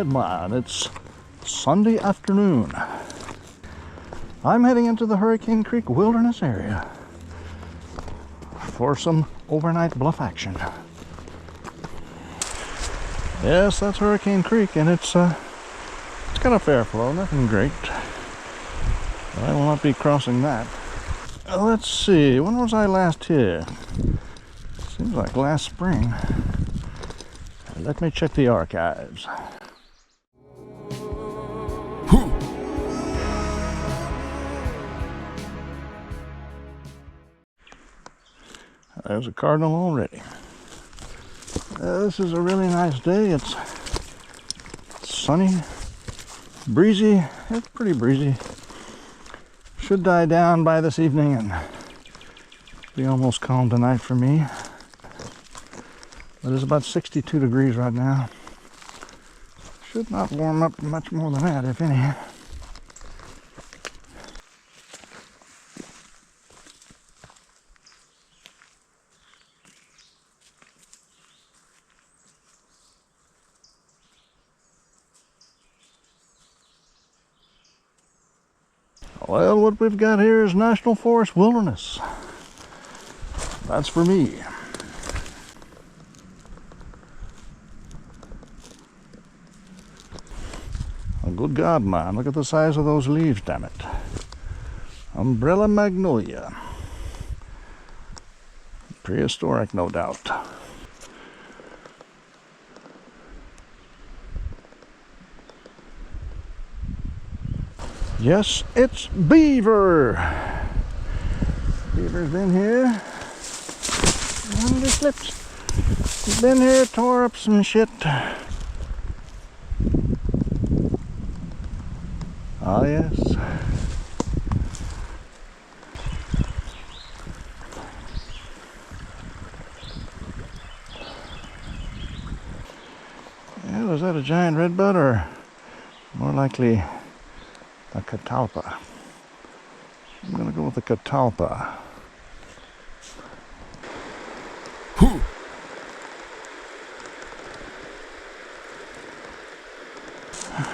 Alright, man, it's Sunday afternoon. I'm heading into the Hurricane Creek Wilderness area for some overnight bluff action. Yes, that's Hurricane Creek, and it's got a fair flow, nothing great. But I will not be crossing that. Let's see, when was I last here? Seems like last spring. Let me check the archives. There's a cardinal already. This is a really nice day. It's sunny, breezy. It's pretty breezy. Should die down by this evening and be almost calm tonight for me. But it's about 62 degrees right now. Should not warm up much more than that, if any. Well, what we've got here is National Forest Wilderness. That's for me. Oh, good God, man, look at the size of those leaves, damn it. Umbrella magnolia. Prehistoric, no doubt. Yes, it's Beaver. Beaver's been here. And he slipped. He's been here, tore up some shit. Ah, yes. Yeah, was that a giant redbud or more likely a catalpa? I'm gonna go with the catalpa.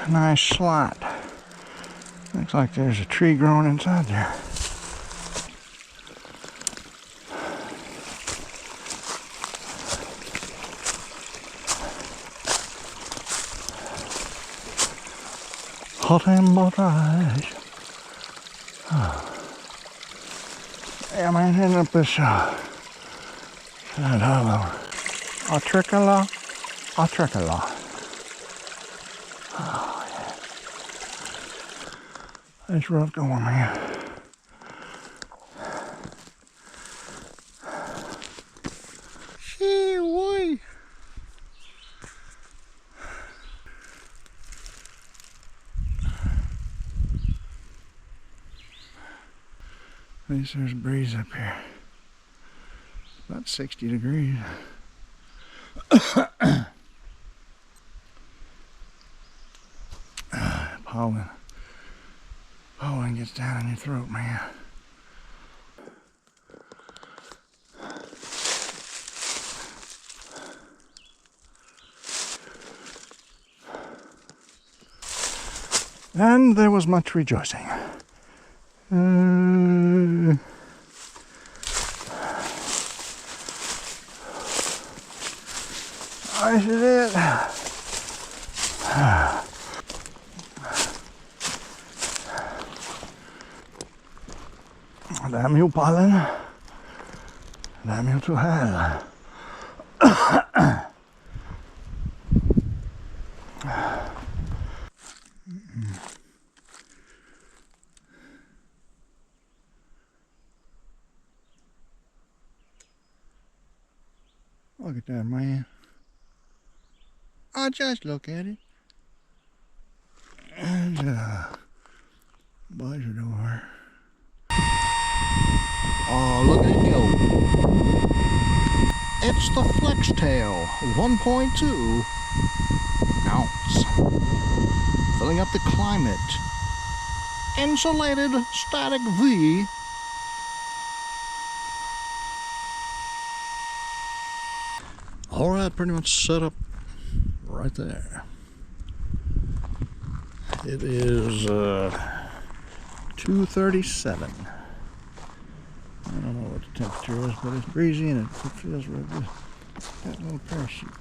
Nice slot. Looks like there's a tree growing inside there. Hot embouteillage. Yeah, man, hitting up this side hollow. Atricola. Oh, yeah. It's rough going, man. Shee-wee. At least there's a breeze up here. About 60 degrees. Pollen gets down in your throat, man. And there was much rejoicing. This is it. Damn you, pollen. Damn you to hell. Look at that, man. Oh, just look at it. And buzzer door. Oh, look at it go. It's the Flextail 1.2 ounce. Filling up the climate. Insulated static V. All right, pretty much set up right there. It is 2:37. I don't know what the temperature is, but it's breezy and it feels real good. That little parachute.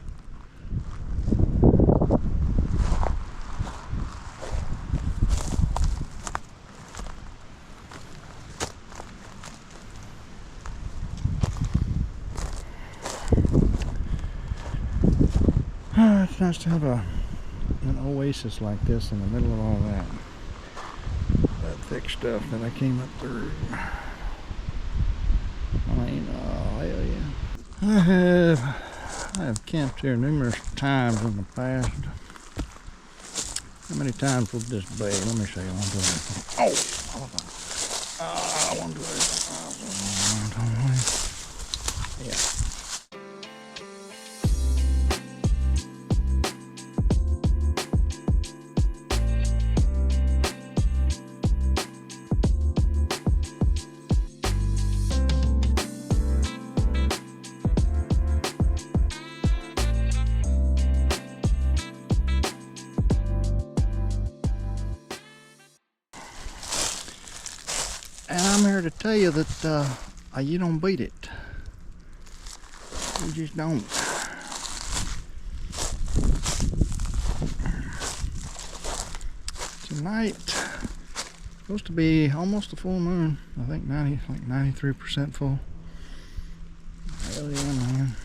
It's nice to have an oasis like this in the middle of all that thick stuff that I came up through. I mean, oh hell yeah. I have camped here numerous times in the past. How many times was this bay? Let me show you. Oh, I want to do it. Yeah. And I'm here to tell you that you don't beat it. You just don't. Tonight, supposed to be almost a full moon. I think 93% full. Hell yeah, man.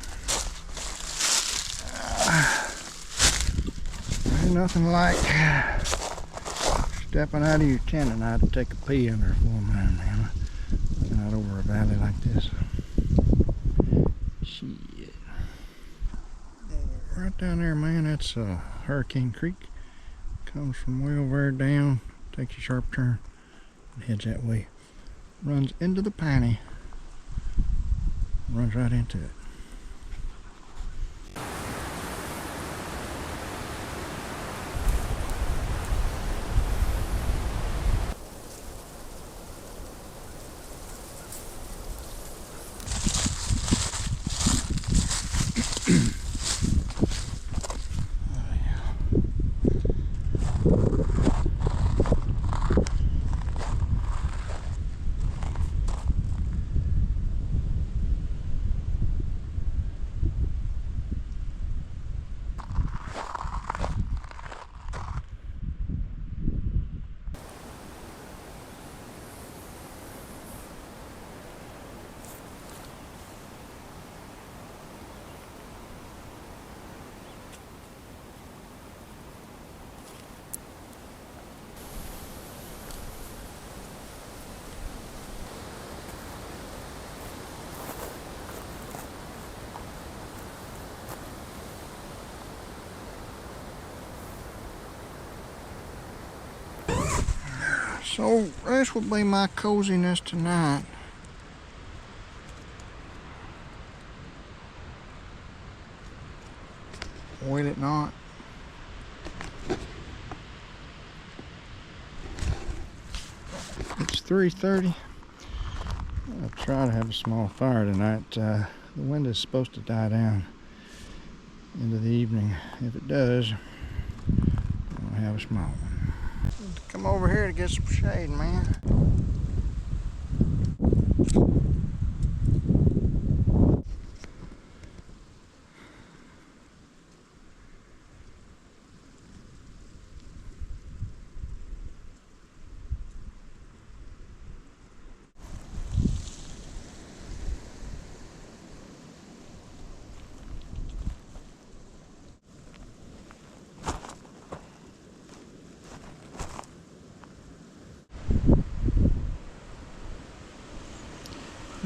Ain't nothing like stepping out of your tent at night to take a pee under a full moon, man. Looking out over a valley like this. Shit. Right down there, man, that's Hurricane Creek. Comes from way over there down, takes a sharp turn, and heads that way. Runs into the piney. Runs right into it. So this will be my coziness tonight. Will it not? It's 3:30. I'll try to have a small fire tonight. The wind is supposed to die down into the evening. If it does, I'll have a small one. Come over here to get some shade, man.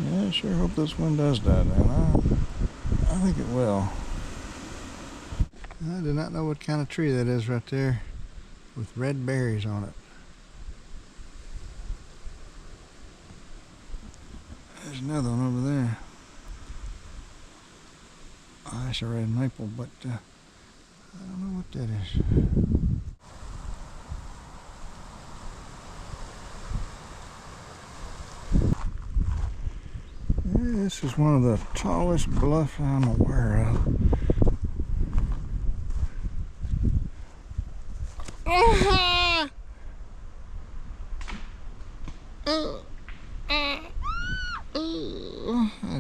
Yeah, I sure hope this one does die down. I think it will. I do not know what kind of tree that is right there with red berries on it. There's another one over there. Oh, that's a red maple, but I don't know what that is. This is one of the tallest bluffs I'm aware of. I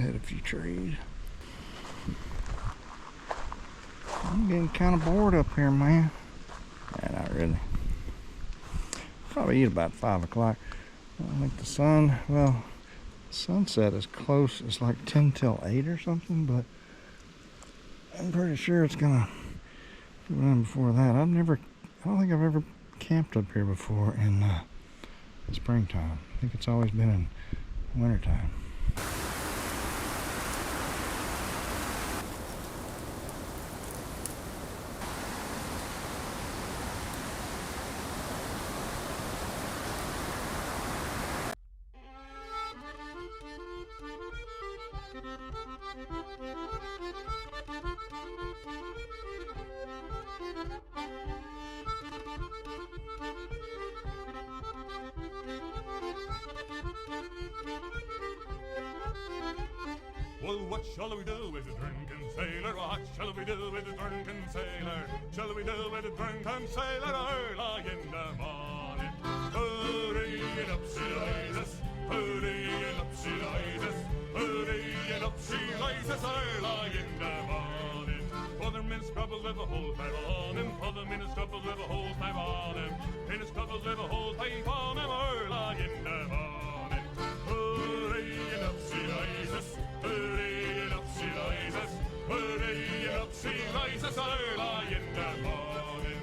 hit a few trees. I'm getting kind of bored up here, man. Yeah, not really. Probably eat about 5 o'clock. I think the sun, well, sunset is close. It's like 10 till 8 or something, but I'm pretty sure it's gonna be done before that. I don't think I've ever camped up here before in springtime. I think it's always been in wintertime. Well, what shall we do with the drunken sailor? What shall we do with the drunken sailor? Shall we do with the drunken sailor early in the morning? Hurry and up she rises, hurry and up she rises, hurry and up she rises early in the morning. Put them in scrubbles with a whole pipe on him, put them in scrubbles with a whole pipe on him, in scrubbles with a whole pipe on him early in the morning. Hurry and up she rises, hurry and up she rises, hurry and up she rises early in the morning.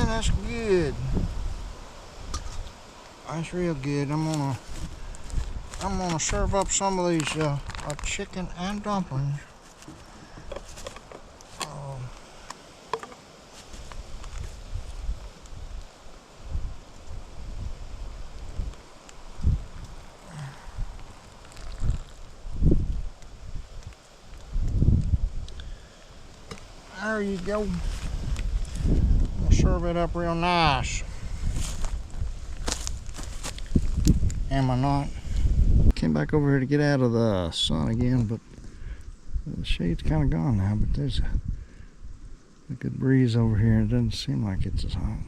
man, that's good. That's real good. I'm gonna serve up some of these chicken and dumplings. There you go. I'll serve it up real nice. Am I not? Came back over here to get out of the sun again, but the shade's kind of gone now, but there's a good breeze over here. It doesn't seem like it's as hot.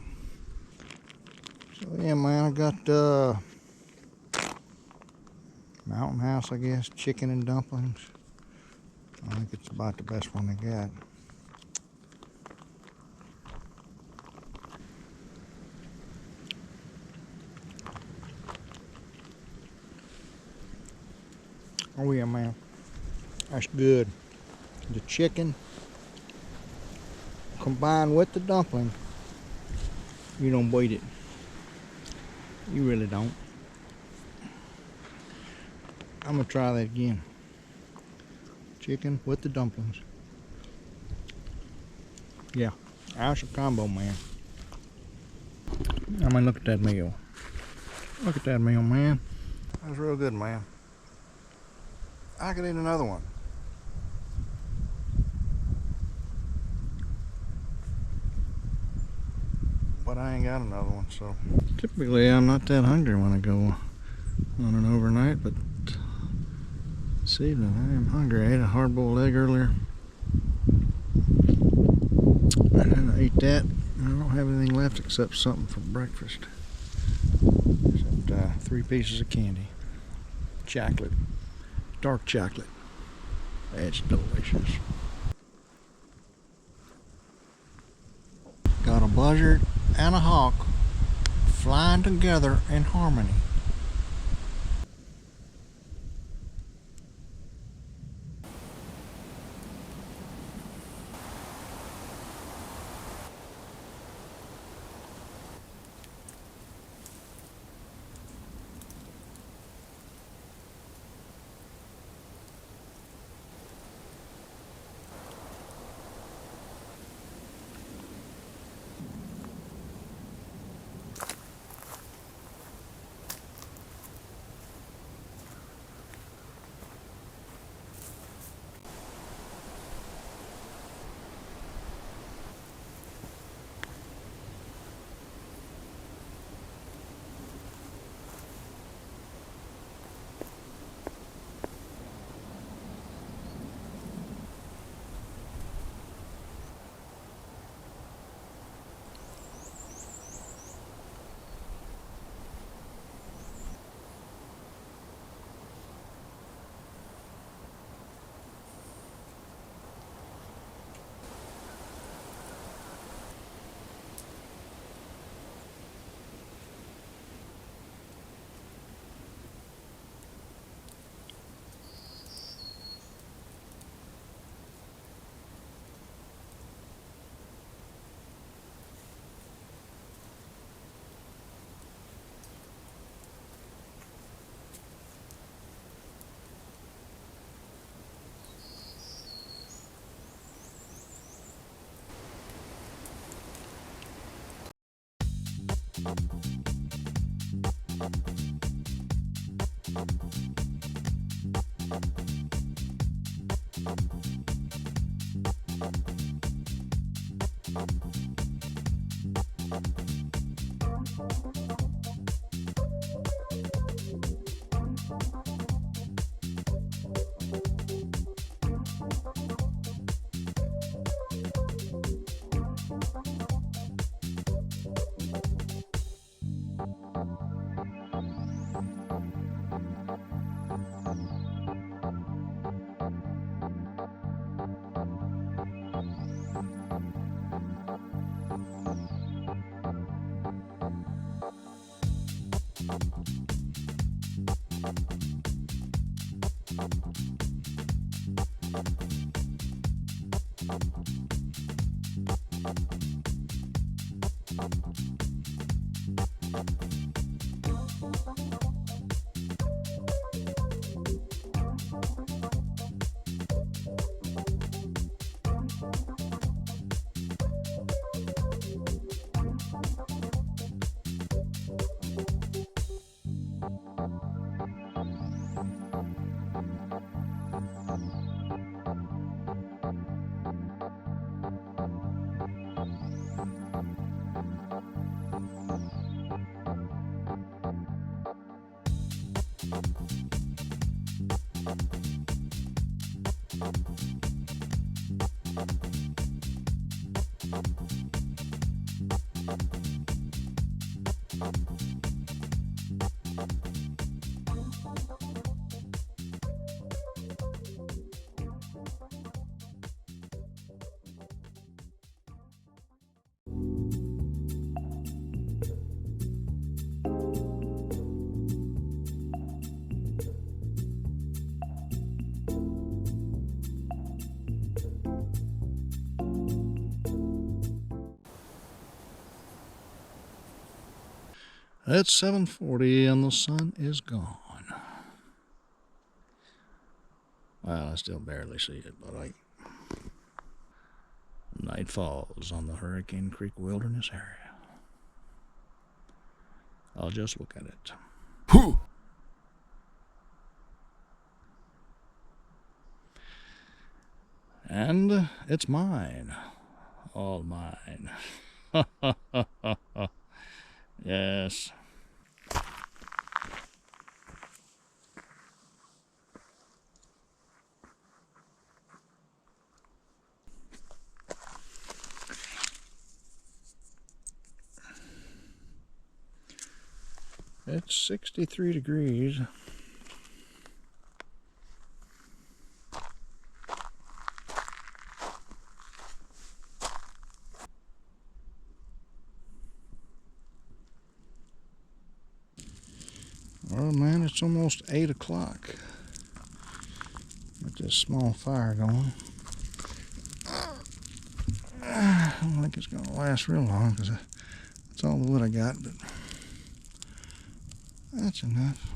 So yeah, man, I got Mountain House, I guess, chicken and dumplings. I think it's about the best one they got. Oh yeah, man, that's good. The chicken combined with the dumpling, you don't beat it. You really don't. I'm gonna try that again. Chicken with the dumplings. Yeah, that's a combo, man. I mean, look at that meal. Look at that meal, man. That's real good, man. I could eat another one. But I ain't got another one, so. Typically, I'm not that hungry when I go on an overnight, but this evening I am hungry. I ate a hard-boiled egg earlier. And then I ate that. I don't have anything left except something for breakfast. Except 3 pieces of candy. Chocolate. Dark chocolate. It's delicious. Got a buzzard and a hawk flying together in harmony. It's 7:40 and the sun is gone. Well, I still barely see it, but night falls on the Hurricane Creek Wilderness area. I'll just look at it. Whew! And it's mine. All mine. Yes. It's 63 degrees. Oh man, it's almost 8 o'clock. Get this small fire going. I don't think it's going to last real long because that's all the wood I got, but that's enough.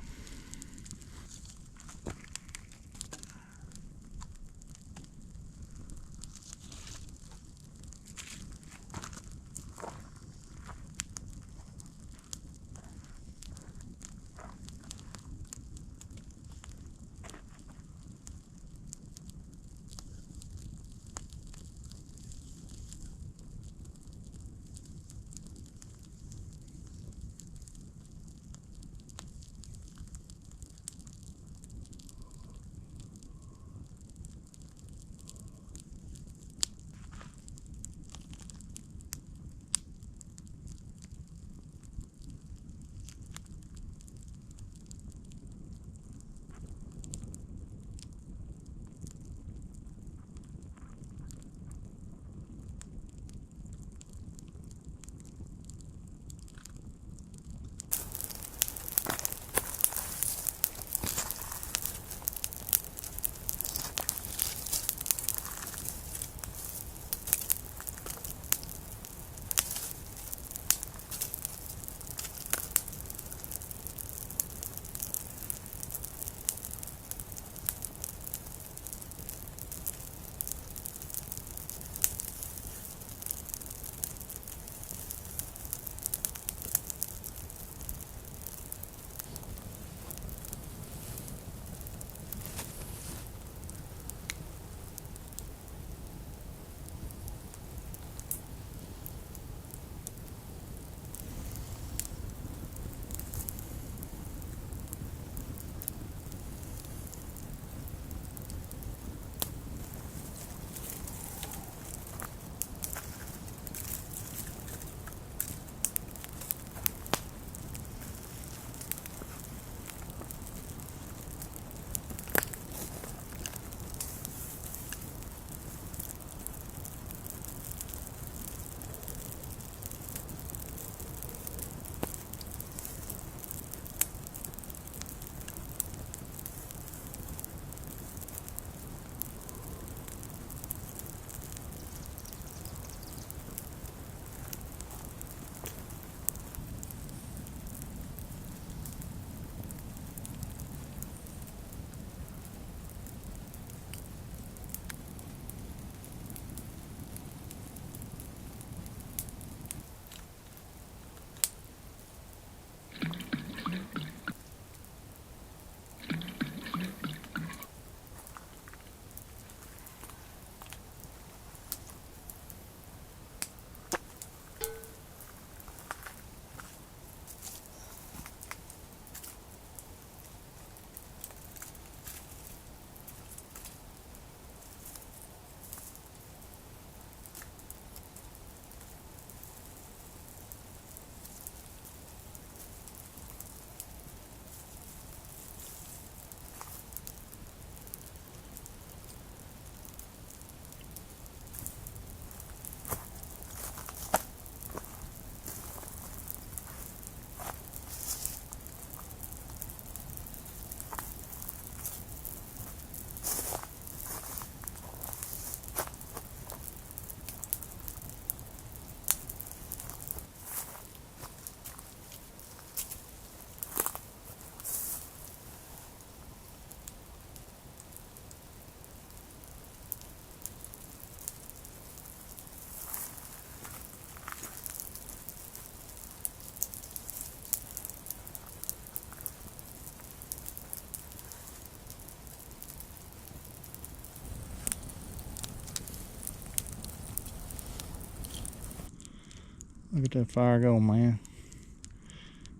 Look at that fire go, man.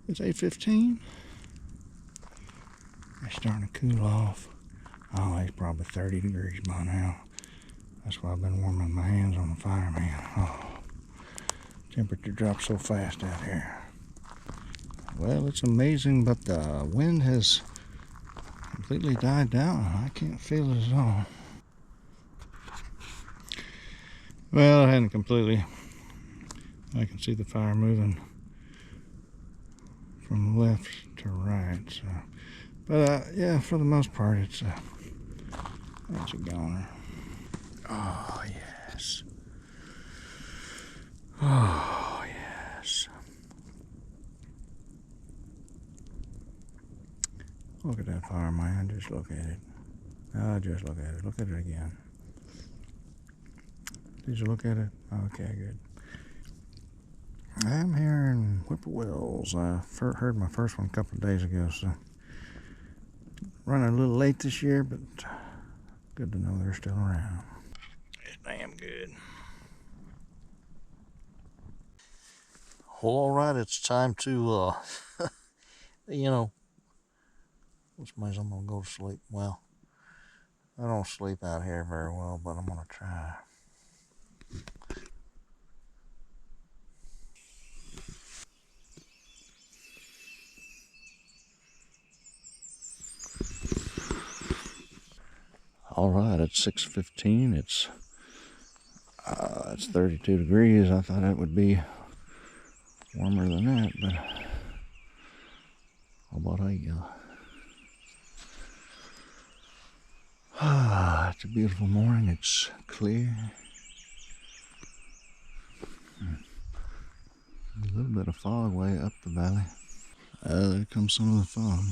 It's 8:15. It's starting to cool off. Oh, it's probably 30 degrees by now. That's why I've been warming my hands on the fire, man. Oh, temperature drops so fast out here. Well, it's amazing, but the wind has completely died down. I can't feel it at all. Well, it hadn't completely. I can see the fire moving from left to right. So, but yeah, for the most part, it's a goner. Oh yes. Oh yes. Look at that fire, man. Just look at it. Just look at it. Look at it again. Did you look at it? Okay, good. I'm hearing whippoorwills. I heard my first one a couple of days ago, so running a little late this year, but good to know they're still around. It's damn good. Well, all right, it's time to, you know, which means I'm going to go to sleep. Well, I don't sleep out here very well, but I'm going to try. All right, it's 6:15. It's 32 degrees. I thought it would be warmer than that, but how about it's a beautiful morning. It's clear. A little bit of fog way up the valley. There comes some of the fog.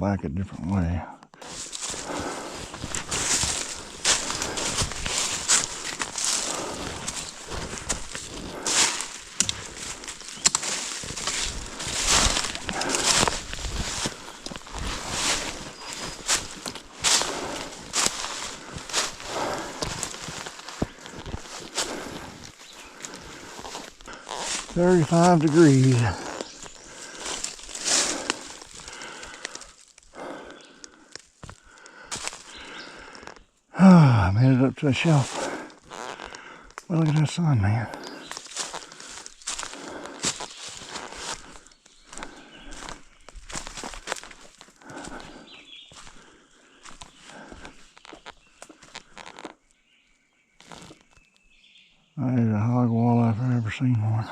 back a different way. "35 degrees. I made it up to a shelf. Well, look at that sun, man. There's a hog walleye if I've ever seen one.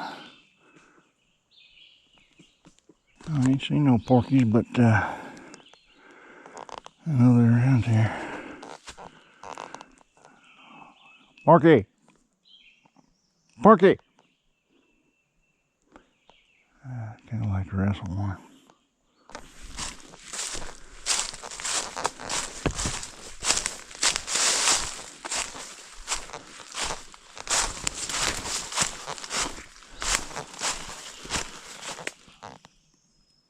I ain't seen no porkies, but I know they're around here. Porky! Porky! I kind of like to wrestle one.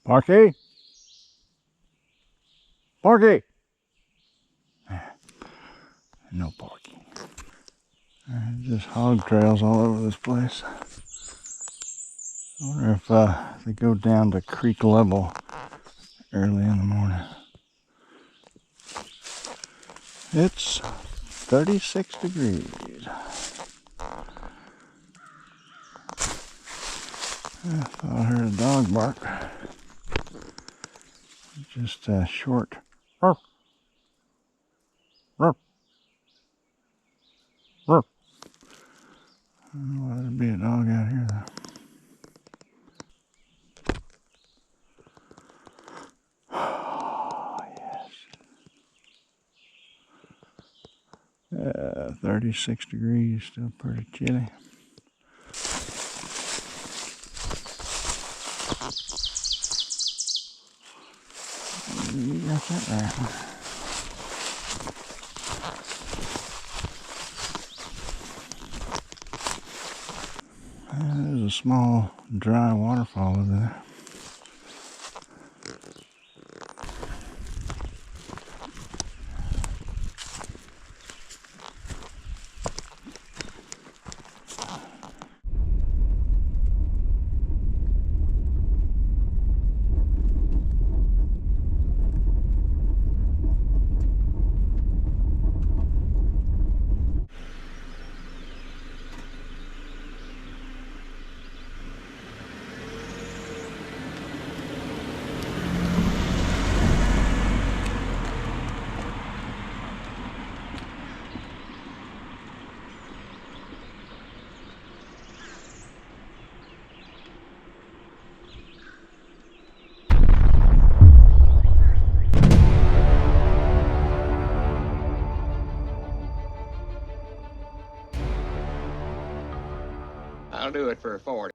Porky? Porky! No porky. Just hog trails all over this place. I wonder if they go down to creek level early in the morning. It's 36 degrees. I thought I heard a dog bark. Just a short ruff, ruff, ruff. I don't know why there'd be a dog out here though. Oh, yes. 36 degrees, still pretty chilly. You got that right. There's a small dry waterfall over there. I'll do it for 40.